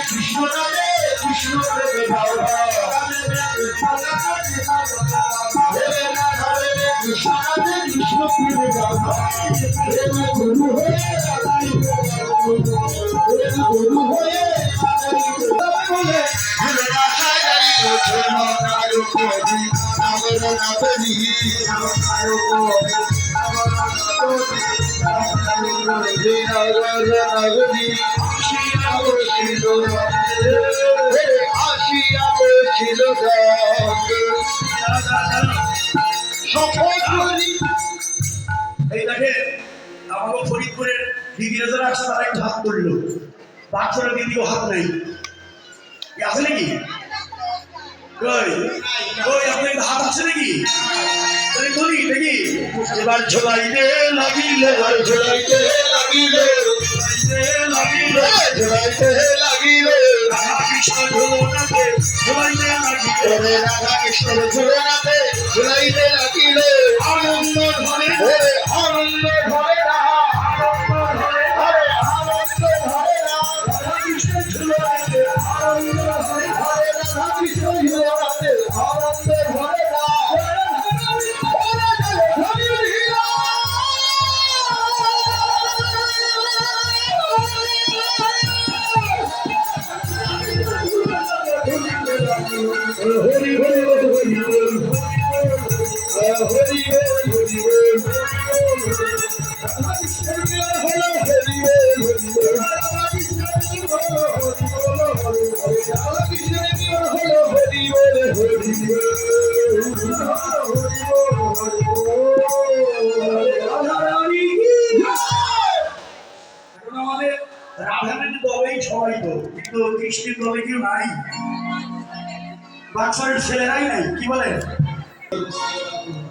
কৃষ্ণ রাধে কৃষ্ণ রাধে কৃষ্ণ রাধে কৃষ্ণ প্রেমে গুরু হয়ে গুরু হয়ে ফরিদপুরের দিদিরা যারা আছে তারা একটু হাত তুললো, বাচ্চারা দিদিও হাত নাই, আছে নাকি? আপনার হাত আছে নাকি? বলি দেখি। এবার ঝোলাইতে লাগিলে ঝোলাইতে লাগিলে ঝোলাইতে লাগিলে রাধা কৃষ্ণ ঝোলাতে ঝোলাইতে লাগিলে রাধা কৃষ্ণ ঝোলাতে ঝোলাইতে লাগিলে আনন্দ ধরে আনন্দ ধরে রাধা কৃষ্ণ ঝোলাতে আনন্দ ধরে রাধা কৃষ্ণ ঝোলাতে আনন্দ ধরে হরি হরি হরি হরি রাধারানী দলেই সবাই তো, কিন্তু কৃষ্ণের দলে কেউ নাই, বাচ্চার ছেলেরাই নাই। কি বলেন?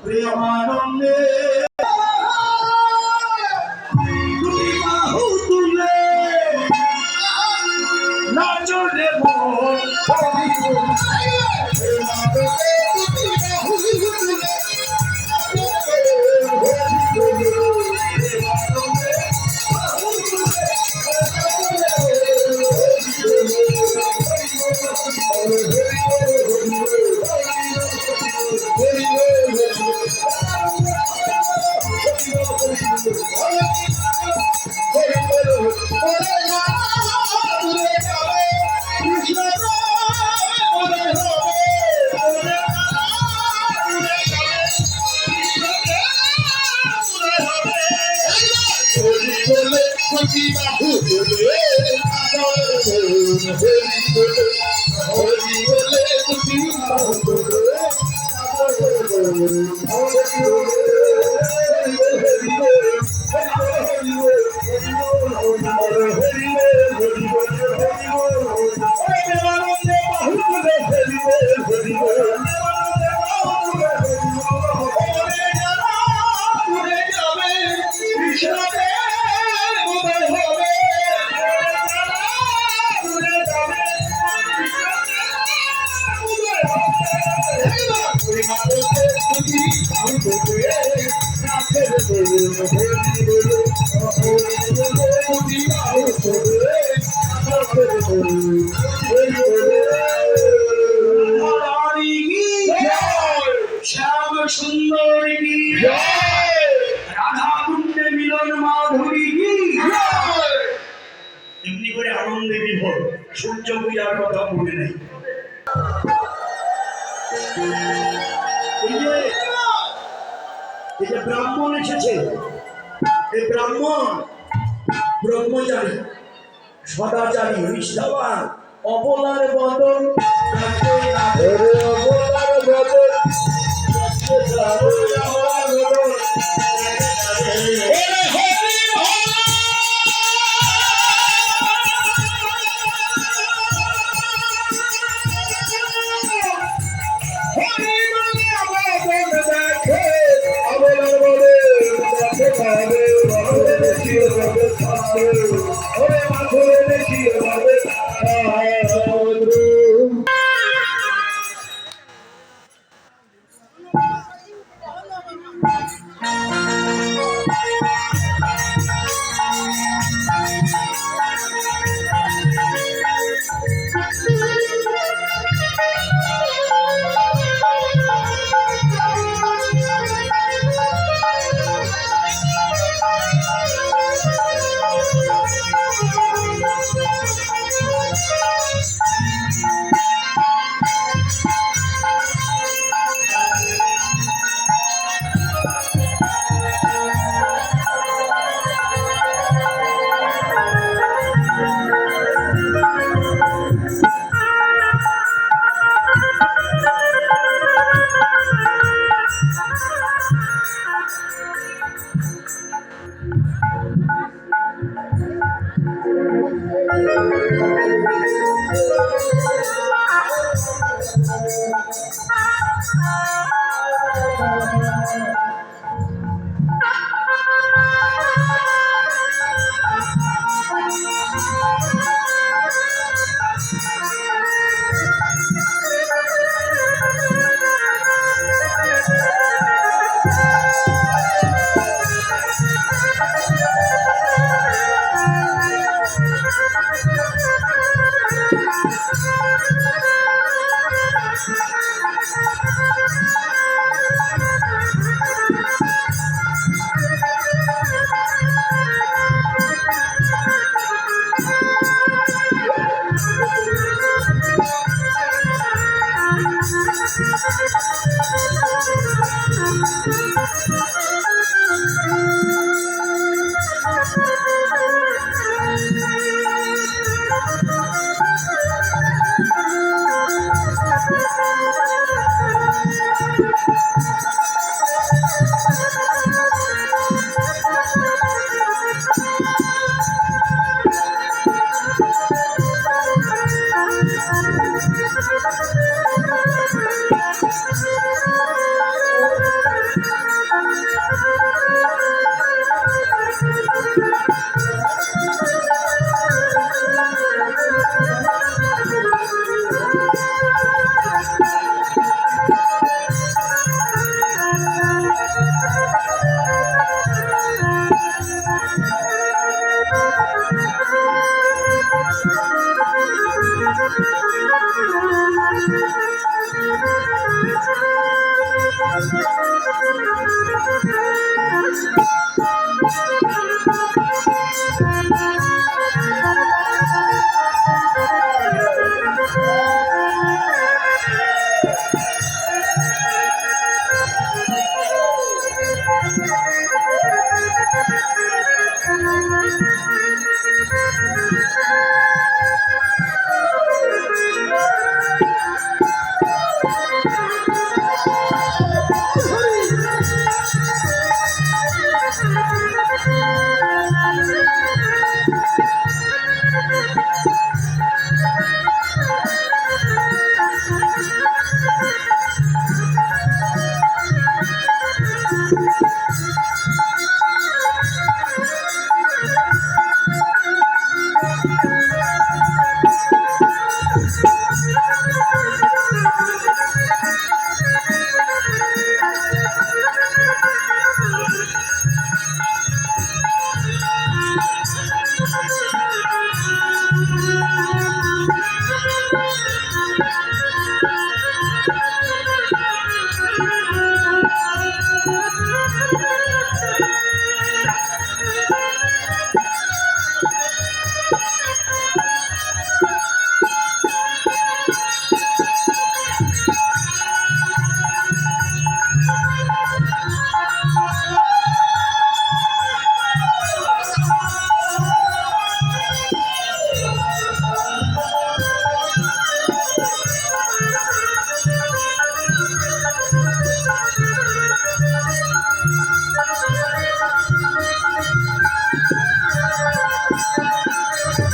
প্রেমানন্দে তুমি বাহু তুলে নাচলে মন শ্যাম সুন্দরী কি রাধা কুণ্ডে মিলন মাধুরী কি। এমনি করে আনন্দে বিভোর, সূর্য পূজার কথা মনে নেই। এই যে ব্রাহ্মণ এসেছে, এই ব্রাহ্মণ ব্রহ্মচারী, সদাচারী, নিষ্ঠাবান, অবলার বদন অবলার বদন Thank you.